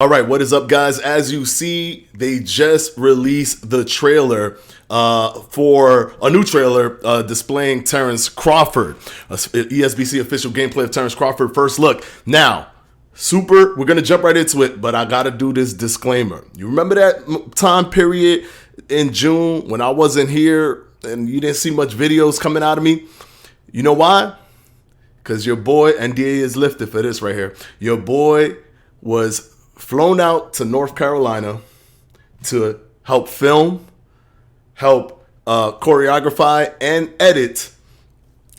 All right, what is up, guys? As you see, they just released the trailer for a new trailer displaying Terence Crawford, ESBC official gameplay of Terence Crawford. First look. Now, we're going to jump right into it, but I got to do this disclaimer. You remember that time period in June when I wasn't here and you didn't see much videos coming out of me? You know why? Because your boy, NDA is lifted for this right here. Your boy was flown out to North Carolina to help film, help choreograph, and edit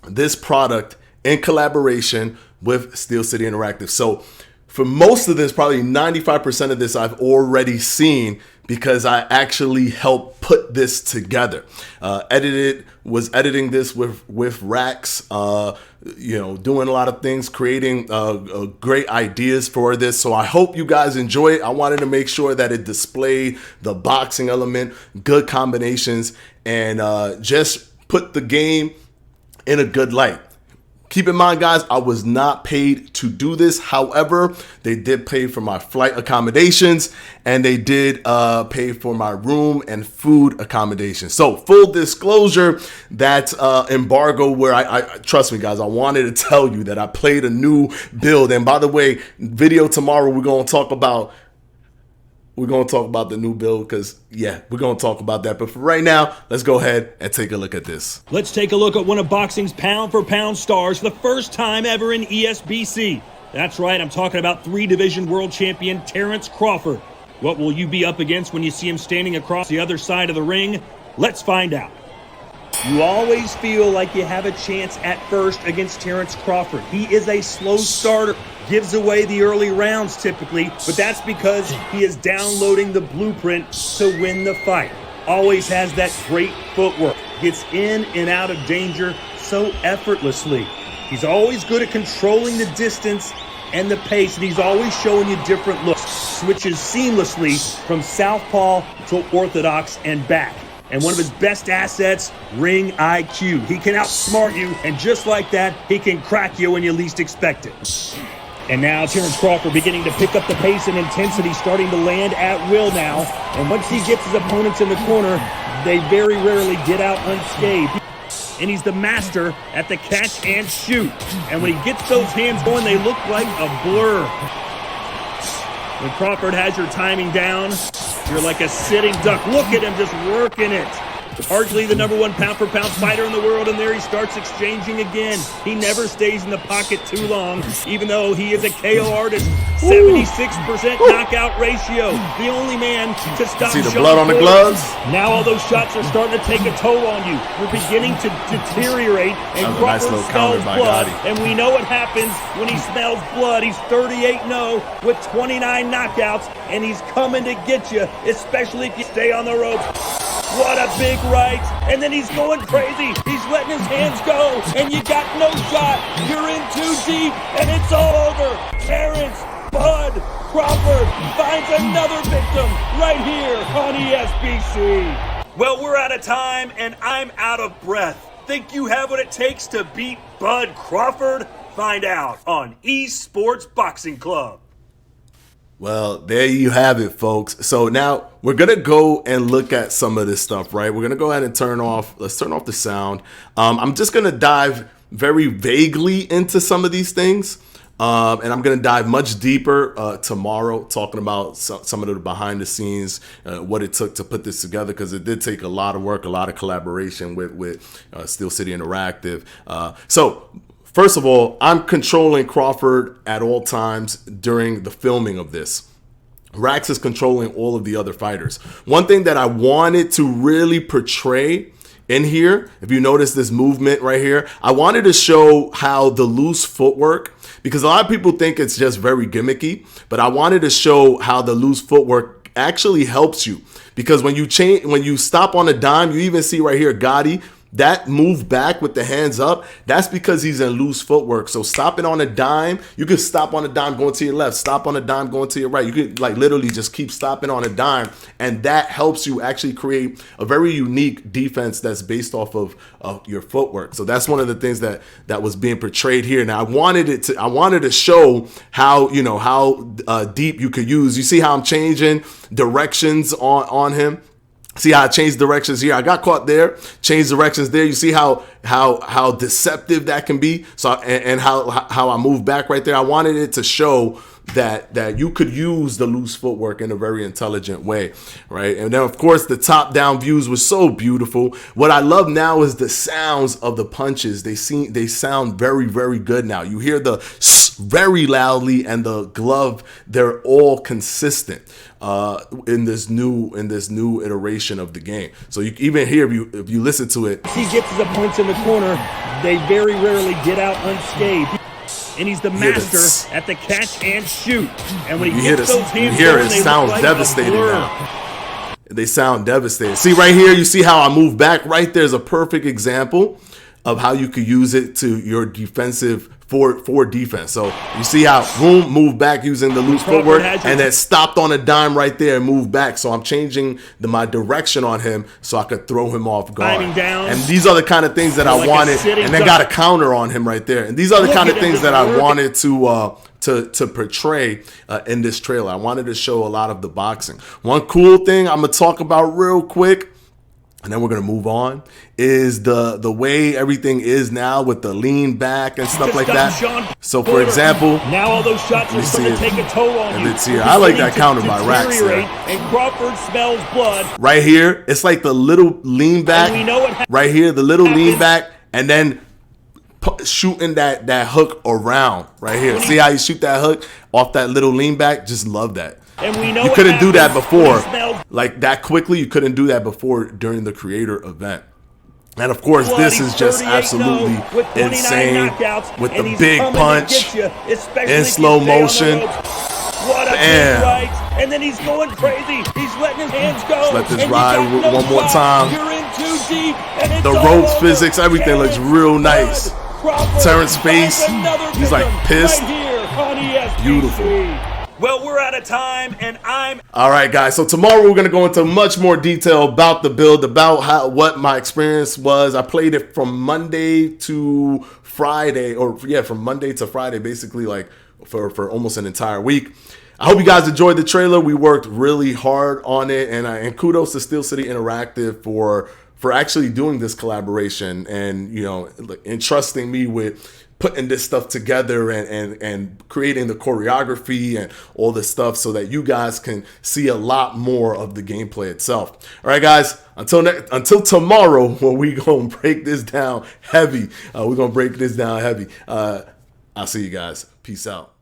this product in collaboration with Steel City Interactive. So for most of this, probably 95% of this I've already seen because I actually helped put this together. Was editing this with Rax, doing a lot of things, creating great ideas for this. So I hope you guys enjoy it. I wanted to make sure that it displayed the boxing element, good combinations, and just put the game in a good light. Keep in mind, guys, I was not paid to do this. However, they did pay for my flight accommodations and they did pay for my room and food accommodations. So full disclosure, that embargo where I trust me, guys, I wanted to tell you that I played a new build. And by the way, video tomorrow, we're going to talk about the new build because, yeah, we're going to talk about that. But for right now, let's go ahead and take a look at this. Let's take a look at one of boxing's pound-for-pound stars for the first time ever in ESBC. That's right, I'm talking about three-division world champion Terence Crawford. What will you be up against when you see him standing across the other side of the ring? Let's find out. You always feel like you have a chance at first against Terence Crawford. He is a slow starter, gives away the early rounds typically, but that's because he is downloading the blueprint to win the fight. Always has that great footwork, gets in and out of danger so effortlessly. He's always good at controlling the distance and the pace, and he's always showing you different looks. Switches seamlessly from southpaw to orthodox and back. And one of his best assets, ring IQ. He can outsmart you, and just like that, he can crack you when you least expect it. And now Terence Crawford beginning to pick up the pace and intensity, starting to land at will now. And once he gets his opponents in the corner, they very rarely get out unscathed. And he's the master at the catch and shoot. And when he gets those hands going, they look like a blur. When Crawford has your timing down, you're like a sitting duck. Look at him just working it. Arguably the #1 pound-for-pound fighter in the world, and there he starts exchanging again. He never stays in the pocket too long, even though he is a KO artist. 76% knockout ratio. The only man to stop. See the blood on the gloves? Now all those shots are starting to take a toll on you. You're beginning to deteriorate, and Crawford smells blood. And we know what happens when he smells blood. He's 38-0 with 29 knockouts, and he's coming to get you, especially if you stay on the ropes. What a big right, and then he's going crazy. He's letting his hands go, and you got no shot. You're in too deep, and it's all over. Terence Bud Crawford finds another victim right here on ESBC. Well, we're out of time, and I'm out of breath. Think you have what it takes to beat Bud Crawford? Find out on Esports Boxing Club. Well, there you have it, folks. So now we're going to go and look at some of this stuff, right? We're going to go ahead and let's turn off the sound. I'm just going to dive very vaguely into some of these things. And I'm going to dive much deeper tomorrow, talking about some of the behind the scenes, what it took to put this together, because it did take a lot of work, a lot of collaboration with Steel City Interactive. So first of all, I'm controlling Crawford at all times during the filming of this. Rax is controlling all of the other fighters. One thing that I wanted to really portray in here, if you notice this movement right here, I wanted to show how the loose footwork, because a lot of people think it's just very gimmicky, but I wanted to show how the loose footwork actually helps you. Because when you stop on a dime, you even see right here Gotti that move back with the hands up, that's because he's in loose footwork. So stopping on a dime, you can stop on a dime going to your left, stop on a dime going to your right. You could like literally just keep stopping on a dime, and that helps you actually create a very unique defense that's based off of your footwork. So that's one of the things that was being portrayed here. Now I wanted to show how, you know, how deep you could use. You see how I'm changing directions on him? See how I changed directions here? I got caught there, changed directions there. You see how deceptive that can be? So and how I moved back right there. I wanted it to show that you could use the loose footwork in a very intelligent way, right? And then of course the top down views were so beautiful. What I love now is the sounds of the punches. They sound very, very good now. You hear the very loudly, and the glove, they're all consistent in this new iteration of the game. So you even hear, if you listen to it, he gets his opponents in the corner, they very rarely get out unscathed. And he's the master at the catch and shoot. And when he gets those hands, you hear it sounds devastating now. They sound devastating. See right here, you see how I move back? Right there's a perfect example of how you could use it to your defensive for defense. So you see how boom, move back using the loose footwork, and then stopped on a dime right there and moved back. So I'm changing my direction on him so I could throw him off guard. And these are the kind of things that I wanted, and then got a counter on him right there. And these are the kind of things that I wanted to portray in this trailer. I wanted to show a lot of the boxing. One cool thing I'm gonna talk about real quick, and then we're going to move on, is the way everything is now with the lean back and stuff like that. So, for example, now all those shots are starting to take a toll on you. I like that counter by Rax there. And Crawford smells blood. Right here, it's like the little lean back. Right here, the little lean back, and then shooting that hook around right here. See how you shoot that hook off that little lean back? Just love that. And we know you couldn't do that before, like that quickly. You couldn't do that before during the creator event. And of course, this is just absolutely insane with the big punch in slow motion. Bam. And then he's going crazy. He's letting his hands go. Let's let this ride one more time. You're in too deep. And the ropes, physics, everything looks real nice. Terrence's face, he's like pissed. Beautiful. Well, we're out of time, and all right, guys. So tomorrow we're gonna go into much more detail about the build, about what my experience was. I played it from Monday to Friday, from Monday to Friday, basically like for almost an entire week. I hope you guys enjoyed the trailer. We worked really hard on it, and kudos to Steel City Interactive for actually doing this collaboration and, you know, entrusting me with putting this stuff together and creating the choreography and all this stuff so that you guys can see a lot more of the gameplay itself. All right, guys, until tomorrow, when we gonna break this down heavy. We're gonna break this down heavy. I'll see you guys. Peace out.